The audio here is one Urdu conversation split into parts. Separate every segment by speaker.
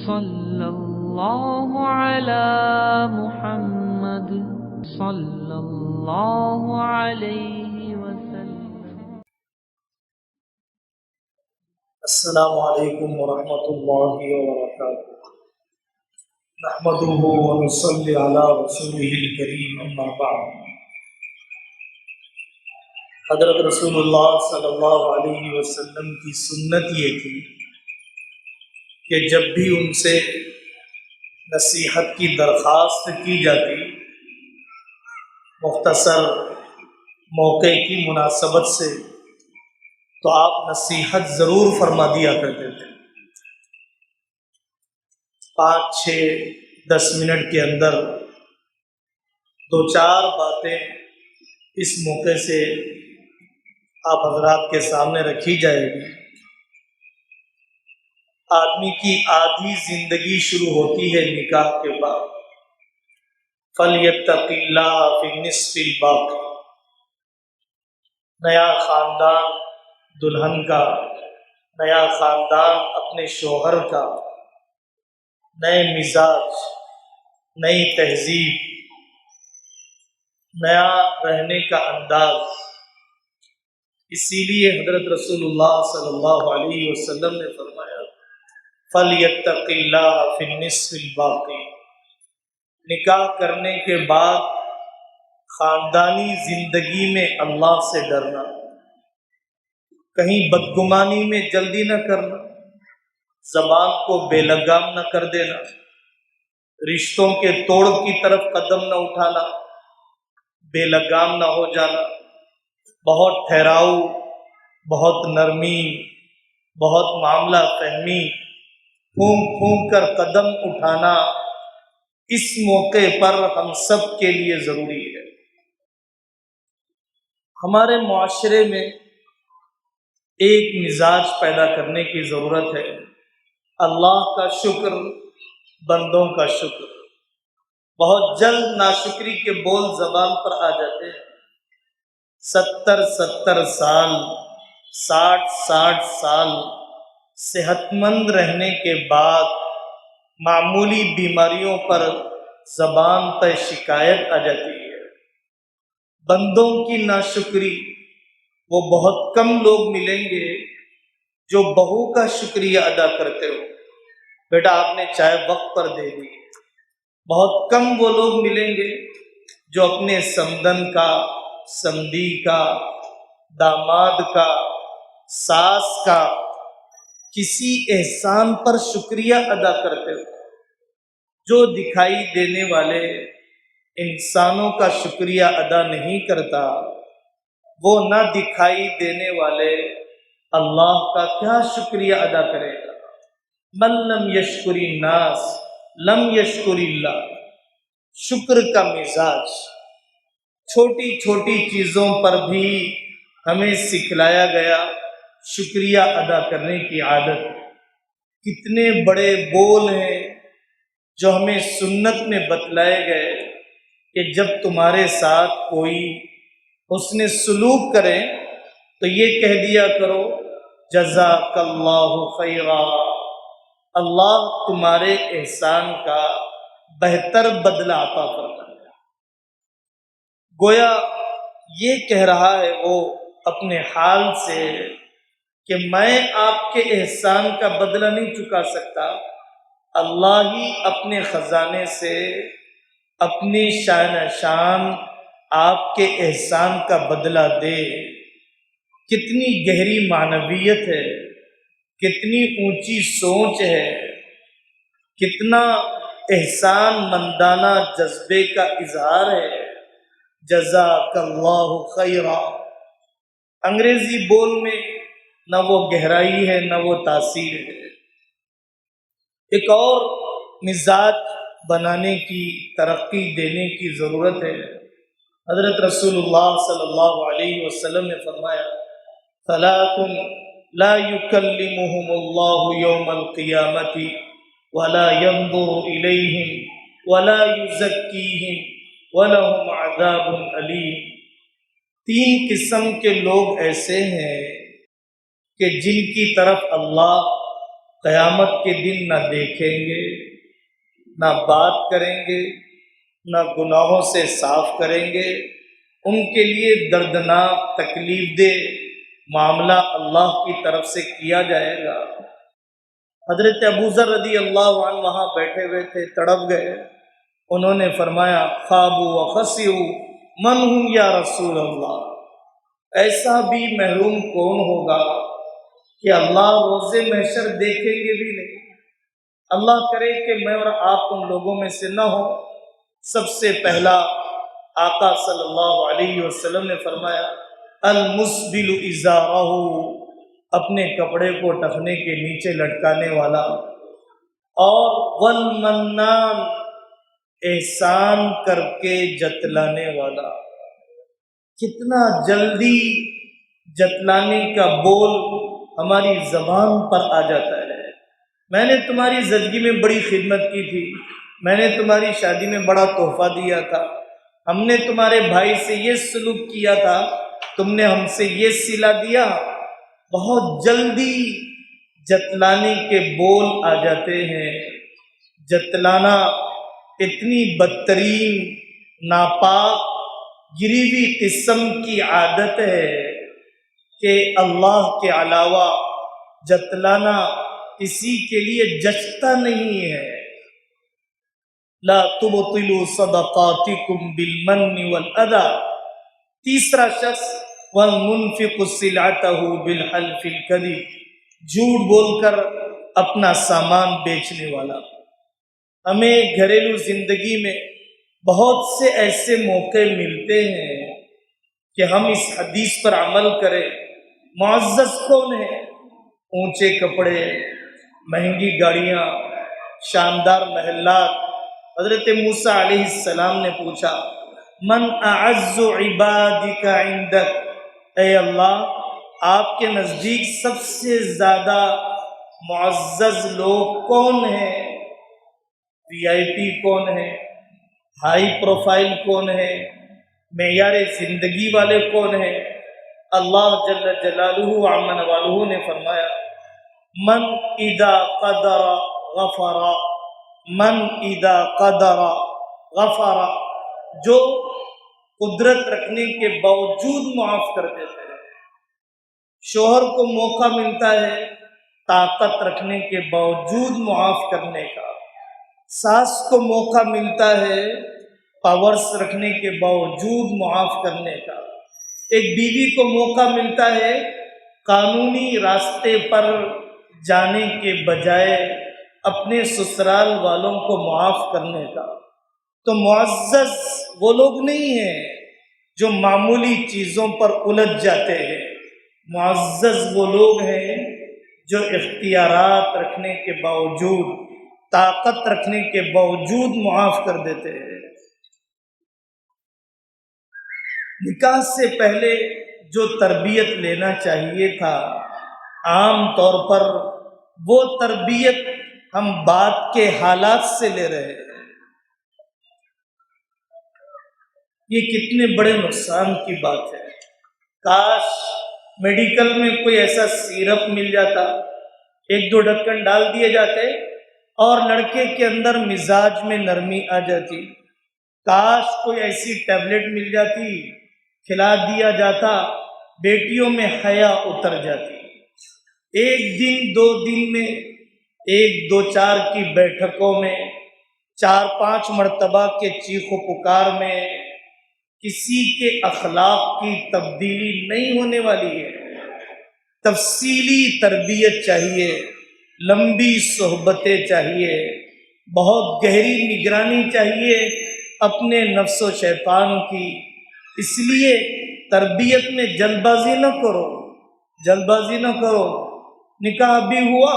Speaker 1: صلی اللہ علی محمد صلی اللہ علیہ وسلم۔
Speaker 2: السلام علیکم ورحمۃ اللہ وبرکاتہ۔ نحمده ونصلی علی رسولہ الکریم، اما بعد۔ حضرت رسول اللہ صلی اللہ علیہ وسلم کی سنت یہ تھی کہ جب بھی ان سے نصیحت کی درخواست کی جاتی، مختصر موقع کی مناسبت سے، تو آپ نصیحت ضرور فرما دیا کرتے تھے۔ 5-6-10 منٹ کے اندر 2-4 باتیں اس موقع سے آپ حضرات کے سامنے رکھی جائے گی۔ آدمی کی آدھی زندگی شروع ہوتی ہے نکاح کے بعد۔ فَلْيَتَّقِ اللَّهَ فِي النِّصْفِ الْبَاقِ۔ نیا خاندان دلہن کا، نیا خاندان اپنے شوہر کا، نئے مزاج، نئی تہذیب، نیا رہنے کا انداز۔ اسی لیے حضرت رسول اللہ صلی اللہ علیہ وسلم نے فرمایا فَلْيَتَّقِ اللَّهَ فِي النِّصْفِ الْبَاقِ۔ نکاح کرنے کے بعد خاندانی زندگی میں اللہ سے ڈرنا، کہیں بدگمانی میں جلدی نہ کرنا، زبان کو بے لگام نہ کر دینا، رشتوں کے توڑ کی طرف قدم نہ اٹھانا، بے لگام نہ ہو جانا، بہت ٹھہراؤ، بہت نرمی، بہت معاملہ فہمی، پھونک پھونک کر قدم اٹھانا اس موقع پر ہم سب کے لیے ضروری ہے۔ ہمارے معاشرے میں ایک مزاج پیدا کرنے کی ضرورت ہے، اللہ کا شکر، بندوں کا شکر۔ بہت جلد ناشکری کے بول زبان پر آ جاتے ہیں۔ 70 سال، 60 سال صحت مند رہنے کے بعد معمولی بیماریوں پر زبان پر شکایت آ جاتی ہے۔ بندوں کی ناشکری، وہ بہت کم لوگ ملیں گے جو بہو کا شکریہ ادا کرتے ہو، بیٹا آپ نے چائے وقت پر دے دی۔ بہت کم وہ لوگ ملیں گے جو اپنے سمدن کا، سمدی کا، داماد کا، ساس کا کسی احسان پر شکریہ ادا کرتے ہو۔ جو دکھائی دینے والے انسانوں کا شکریہ ادا نہیں کرتا، وہ نہ دکھائی دینے والے اللہ کا کیا شکریہ ادا کرے گا؟ من لم یشکر الناس لم یشکر اللہ۔ شکر کا مزاج چھوٹی چھوٹی چیزوں پر بھی ہمیں سکھلایا گیا، شکریہ ادا کرنے کی عادت۔ کتنے بڑے بول ہیں جو ہمیں سنت میں بتلائے گئے کہ جب تمہارے ساتھ کوئی حسن سلوک کرے تو یہ کہہ دیا کرو جزاک اللہ خیرا، اللہ تمہارے احسان کا بہتر بدلہ عطا فرمائے۔ گویا یہ کہہ رہا ہے وہ اپنے حال سے کہ میں آپ کے احسان کا بدلہ نہیں چکا سکتا، اللہ ہی اپنے خزانے سے اپنی شان آپ کے احسان کا بدلہ دے۔ کتنی گہری معنویت ہے، کتنی اونچی سوچ ہے، کتنا احسان مندانہ جذبے کا اظہار ہے۔ جزاک اللہ خیرا۔ انگریزی بول میں نہ وہ گہرائی ہے نہ وہ تاثیر ہے۔ ایک اور مزاج بنانے کی، ترقی دینے کی ضرورت ہے۔ حضرت رسول اللہ صلی اللہ علیہ وسلم نے فرمایا ثلاث لا يكلمهم الله يوم القيامة ولا ينظر إليهم ولا يزكيهم وَلَهُمْ عَذَابٌ أَلِيمٌ۔ 3 قسم کے لوگ ایسے ہیں کہ جن کی طرف اللہ قیامت کے دن نہ دیکھیں گے، نہ بات کریں گے، نہ گناہوں سے صاف کریں گے، ان کے لیے دردناک تکلیف دہ معاملہ اللہ کی طرف سے کیا جائے گا۔ حضرت ابوذر رضی اللہ عنہ وہاں بیٹھے ہوئے تھے، تڑپ گئے۔ انہوں نے فرمایا خوابوا وخسروا من ہم یا رسول اللہ، ایسا بھی محروم کون ہوگا کہ اللہ روز محشر دیکھیں گے بھی نہیں۔ اللہ کرے کہ میں اور آپ ان لوگوں میں سے نہ ہوں۔ سب سے پہلا آقا صلی اللہ علیہ وسلم نے فرمایا المسبل ازارہ، اپنے کپڑے کو ٹخنے کے نیچے لٹکانے والا، اور والمنان، احسان کر کے جتلانے والا۔ کتنا جلدی جتلانے کا بول ہماری زبان پر آ جاتا ہے۔ میں نے تمہاری زندگی میں بڑی خدمت کی تھی، میں نے تمہاری شادی میں بڑا تحفہ دیا تھا، ہم نے تمہارے بھائی سے یہ سلوک کیا تھا، تم نے ہم سے یہ صلہ دیا۔ بہت جلدی جتلانے کے بول آ جاتے ہیں۔ جتلانا اتنی بدترین، ناپاک، گری ہوئی قسم کی عادت ہے کہ اللہ کے علاوہ جتلانا کسی کے لیے جچتا نہیں ہے۔ لا تبطلوا صدقاتکم بالمن والاذى۔ تیسرا شخص والمنفق سلعته بالحلف الكذب، جھوٹ بول کر اپنا سامان بیچنے والا۔ ہمیں گھریلو زندگی میں بہت سے ایسے موقع ملتے ہیں کہ ہم اس حدیث پر عمل کریں۔ معزز کون ہے؟ اونچے کپڑے، مہنگی گاڑیاں، شاندار محلات۔ حضرت موسیٰ علیہ السلام نے پوچھا من اعز عبادک عندک، اے اللہ آپ کے نزدیک سب سے زیادہ معزز لوگ کون ہیں؟ وی آئی پی کون ہے؟ ہائی پروفائل کون ہے؟ معیار زندگی والے کون ہیں؟ اللہ جل جلالہ عمن والہ نے فرمایا من اذا قدر غفر، من اذا قدر غفر، جو قدرت رکھنے کے باوجود معاف کر دیتے ہیں۔ شوہر کو موقع ملتا ہے طاقت رکھنے کے باوجود معاف کرنے کا، ساس کو موقع ملتا ہے پاورز رکھنے کے باوجود معاف کرنے کا، ایک بیوی کو موقع ملتا ہے قانونی راستے پر جانے کے بجائے اپنے سسرال والوں کو معاف کرنے کا۔ تو معزز وہ لوگ نہیں ہیں جو معمولی چیزوں پر الجھ جاتے ہیں، معزز وہ لوگ ہیں جو اختیارات رکھنے کے باوجود، طاقت رکھنے کے باوجود معاف کر دیتے ہیں۔ نکاح سے پہلے جو تربیت لینا چاہیے تھا، عام طور پر وہ تربیت ہم بعد کے حالات سے لے رہے ہیں۔ یہ کتنے بڑے نقصان کی بات ہے۔ کاش میڈیکل میں کوئی ایسا سیرپ مل جاتا، ایک دو ڈھکن ڈال دیے جاتے اور لڑکے کے اندر مزاج میں نرمی آ جاتی۔ کاش کوئی ایسی ٹیبلٹ مل جاتی، کھلا دیا جاتا، بیٹیوں میں حیا اتر جاتی۔ ایک دن دو دن میں، ایک دو چار کی بیٹھکوں میں، چار پانچ مرتبہ کے چیخ و پکار میں کسی کے اخلاق کی تبدیلی نہیں ہونے والی ہے۔ تفصیلی تربیت چاہیے، لمبی صحبتیں چاہیے، بہت گہری نگرانی چاہیے اپنے نفس و شیطان کی۔ اس لیے تربیت میں جلد بازی نہ کرو، جلد بازی نہ کرو۔ نکاح بھی ہوا،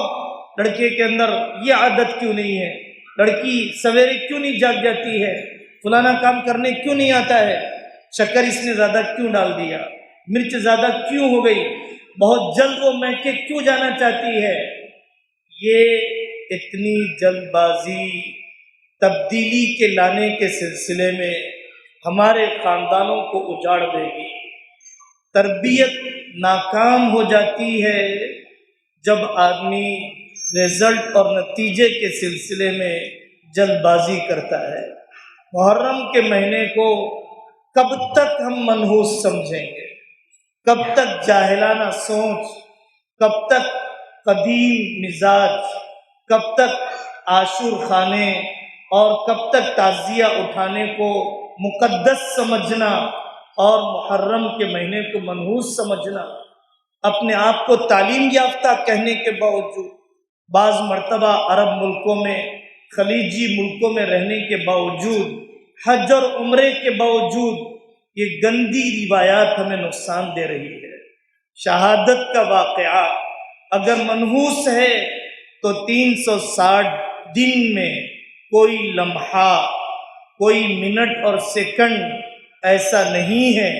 Speaker 2: لڑکے کے اندر یہ عادت کیوں نہیں ہے، لڑکی سویرے کیوں نہیں جاگ جاتی ہے، فلانا کام کرنے کیوں نہیں آتا ہے، شکر اس نے زیادہ کیوں ڈال دیا، مرچ زیادہ کیوں ہو گئی، بہت جلد وہ میکے کیوں جانا چاہتی ہے۔ یہ اتنی جلد بازی تبدیلی کے لانے کے سلسلے میں ہمارے خاندانوں کو اجاڑ دے گی۔ تربیت ناکام ہو جاتی ہے جب آدمی رزلٹ اور نتیجے کے سلسلے میں جلد بازی کرتا ہے۔ محرم کے مہینے کو کب تک ہم منحوس سمجھیں گے؟ کب تک جاہلانہ سوچ، کب تک قدیم مزاج، کب تک عاشور خانے اور کب تک تعزیہ اٹھانے کو مقدس سمجھنا اور محرم کے مہینے کو منحوس سمجھنا؟ اپنے آپ کو تعلیم یافتہ کہنے کے باوجود، بعض مرتبہ عرب ملکوں میں، خلیجی ملکوں میں رہنے کے باوجود، حج اور عمرے کے باوجود، یہ گندی روایات ہمیں نقصان دے رہی ہے۔ شہادت کا واقعہ اگر منحوس ہے تو 360 دن میں کوئی لمحہ، کوئی منٹ اور سیکنڈ ایسا نہیں ہے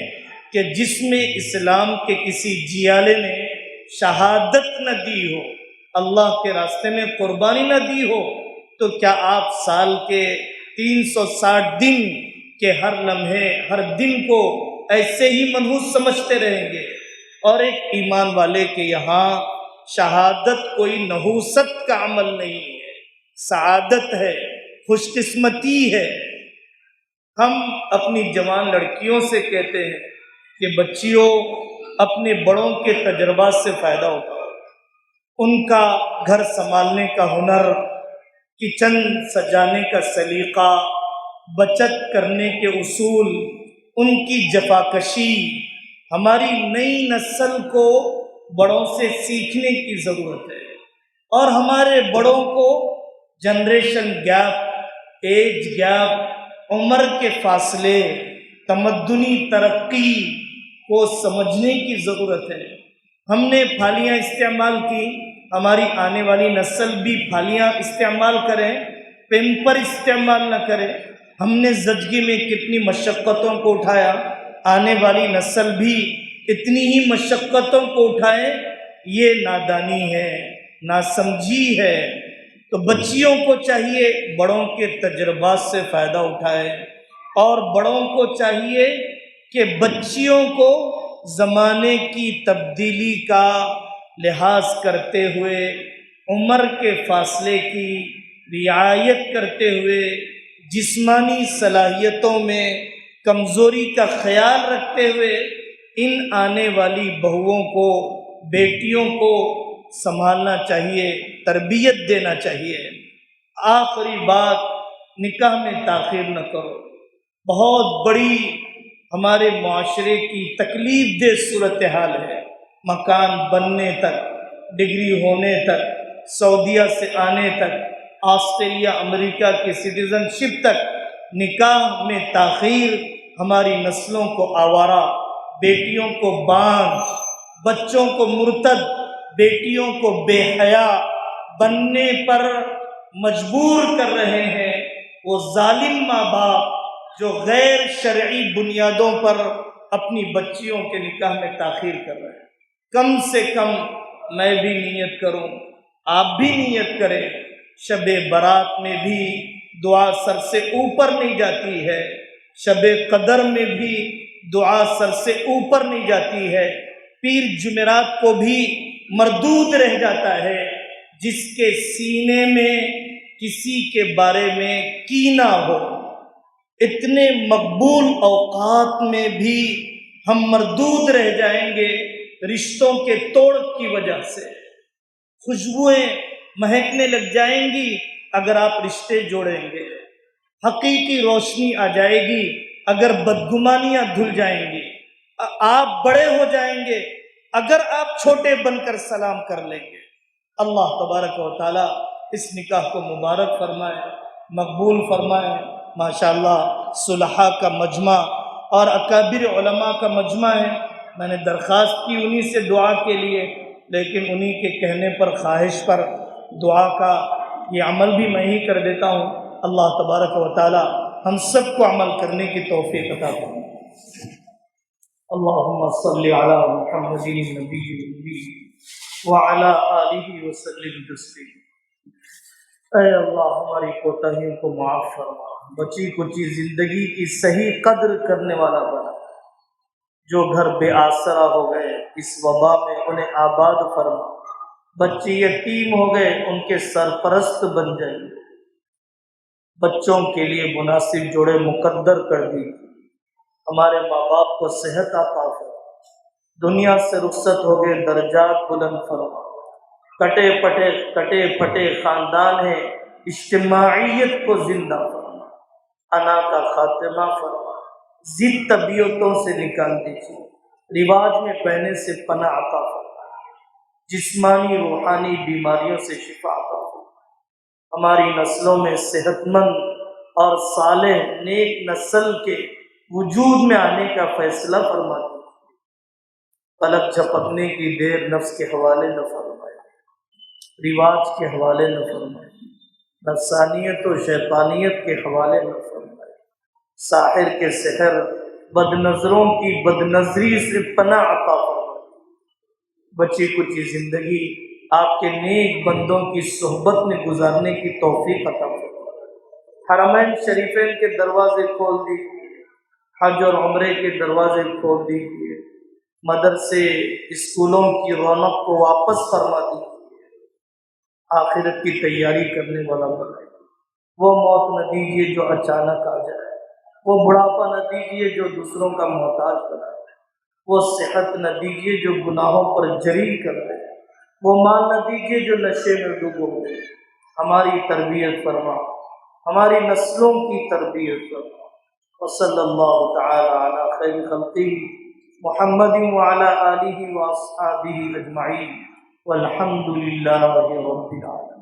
Speaker 2: کہ جس میں اسلام کے کسی جیالے نے شہادت نہ دی ہو، اللہ کے راستے میں قربانی نہ دی ہو۔ تو کیا آپ سال کے 360 دن کے ہر لمحے، ہر دن کو ایسے ہی منحوس سمجھتے رہیں گے؟ اور ایک ایمان والے کے یہاں شہادت کوئی نحوست کا عمل نہیں ہے، سعادت ہے، خوش قسمتی ہے۔ ہم اپنی جوان لڑکیوں سے کہتے ہیں کہ بچیوں، اپنے بڑوں کے تجربات سے فائدہ اٹھاؤ، ان کا گھر سنبھالنے کا ہنر، کچن سجانے کا سلیقہ، بچت کرنے کے اصول، ان کی جفاکشی، ہماری نئی نسل کو بڑوں سے سیکھنے کی ضرورت ہے۔ اور ہمارے بڑوں کو جنریشن گیپ، ایج گیپ، عمر کے فاصلے، تمدنی ترقی کو سمجھنے کی ضرورت ہے۔ ہم نے پھالیاں استعمال کی، ہماری آنے والی نسل بھی پھالیاں استعمال کریں، پیمپر استعمال نہ کرے۔ ہم نے زچگی میں کتنی مشقتوں کو اٹھایا، آنے والی نسل بھی اتنی ہی مشقتوں کو اٹھائے۔ یہ نادانی ہے، ناسمجھی ہے۔ تو بچیوں کو چاہیے بڑوں کے تجربات سے فائدہ اٹھائے، اور بڑوں کو چاہیے کہ بچیوں کو زمانے کی تبدیلی کا لحاظ کرتے ہوئے، عمر کے فاصلے کی رعایت کرتے ہوئے، جسمانی صلاحیتوں میں کمزوری کا خیال رکھتے ہوئے ان آنے والی بہوؤں کو، بیٹیوں کو سنبھالنا چاہیے، تربیت دینا چاہیے۔ آخری بات، نکاح میں تاخیر نہ کرو۔ بہت بڑی ہمارے معاشرے کی تکلیف دہ صورتحال ہے۔ مکان بننے تک، ڈگری ہونے تک، سعودیہ سے آنے تک، آسٹریلیا امریکہ کی سٹیزن شپ تک، نکاح میں تاخیر ہماری نسلوں کو آوارہ، بیٹیوں کو بانجھ، بچوں کو مرتد، بیٹیوں کو بے حیا بننے پر مجبور کر رہے ہیں۔ وہ ظالم ماں باپ جو غیر شرعی بنیادوں پر اپنی بچیوں کے نکاح میں تاخیر کر رہے ہیں۔ کم سے کم میں بھی نیت کروں، آپ بھی نیت کریں۔ شب برات میں بھی دعا سر سے اوپر نہیں جاتی ہے، شب قدر میں بھی دعا سر سے اوپر نہیں جاتی ہے، پیر جمعرات کو بھی مردود رہ جاتا ہے۔ جس کے سینے میں کسی کے بارے میں کینہ ہو، اتنے مقبول اوقات میں بھی ہم مردود رہ جائیں گے رشتوں کے توڑ کی وجہ سے۔ خوشبوئیں مہکنے لگ جائیں گی اگر آپ رشتے جوڑیں گے، حقیقی روشنی آ جائے گی اگر بدگمانیاں دھل جائیں گی، آپ بڑے ہو جائیں گے اگر آپ چھوٹے بن کر سلام کر لیں گے۔ اللہ تبارک و تعالیٰ اس نکاح کو مبارک فرمائے، مقبول فرمائے۔ ماشاءاللہ صلحاء کا مجمع اور اکابر علماء کا مجمع ہے۔ میں نے درخواست کی انہی سے دعا کے لیے، لیکن انہی کے کہنے پر، خواہش پر دعا کا یہ عمل بھی میں ہی کر دیتا ہوں۔ اللہ تبارک و تعالی ہم سب کو عمل کرنے کی توفیق عطا فرمائے۔ اللہم صلی علی محمد النبی الامی وعلی آلہ وسلم تسلیما۔ اے اللہ ہماری کوتاہیوں کو معاف فرما، بچی کچی زندگی کی صحیح قدر کرنے والا بنا۔ جو گھر بے آسرا ہو گئے اس وبا میں انہیں آباد فرما، بچے یتیم ہو گئے ان کے سرپرست بن جائیے، بچوں کے لیے مناسب جوڑے مقدر کر دیجیے، ہمارے ماں باپ کو صحت عطا فرما، دنیا سے رخصت ہو گئے درجات بلند فرما، کٹے پھٹے خاندان ہیں اجتماعیت کو زندہ فرما، انا کا خاتمہ فرما، ضد طبیعتوں سے نکال دیجیے، رواج میں بہنے سے پناہ عطا فرما، جسمانی روحانی بیماریوں سے شفا عطا فرما، ہماری نسلوں میں صحت مند اور صالح نیک نسل کے وجود میں آنے کا فیصلہ فرما دیجیے، پلک جھپکنے کی دیر نفس کے حوالے نہ فرمائے، رواج کے حوالے نہ فرمائے، نفسانیت و شیطانیت کے حوالے نہ فرمائے، ساحر کے سحر، بد نظروں کی بد نظری سے پناہ عطا فرمائے، بچی کچی زندگی آپ کے نیک بندوں کی صحبت میں گزارنے کی توفیق عطا فرمائے، حرمین شریفین کے دروازے کھول دیجیے، حج اور عمرے کے دروازے کھول دیجیے، مدرسے اسکولوں کی رونق کو واپس فرما دیجیے، آخرت کی تیاری کرنے والا بنائے، وہ موت نہ دیجیے جو اچانک آ جائے، وہ بڑھاپا نہ دیجیے جو دوسروں کا محتاج بنائے، وہ صحت نہ دیجیے جو گناہوں پر جری کر دے، وہ مال نہ دیجیے جو نشے میں ڈوبو دے، ہماری تربیت فرما، ہماری نسلوں کی تربیت فرما، وصلی اللہ تعالی علی خیر خلقہ محمد وعلی آلہ واصحابہ اجمعین والحمد للہ رب العالمین۔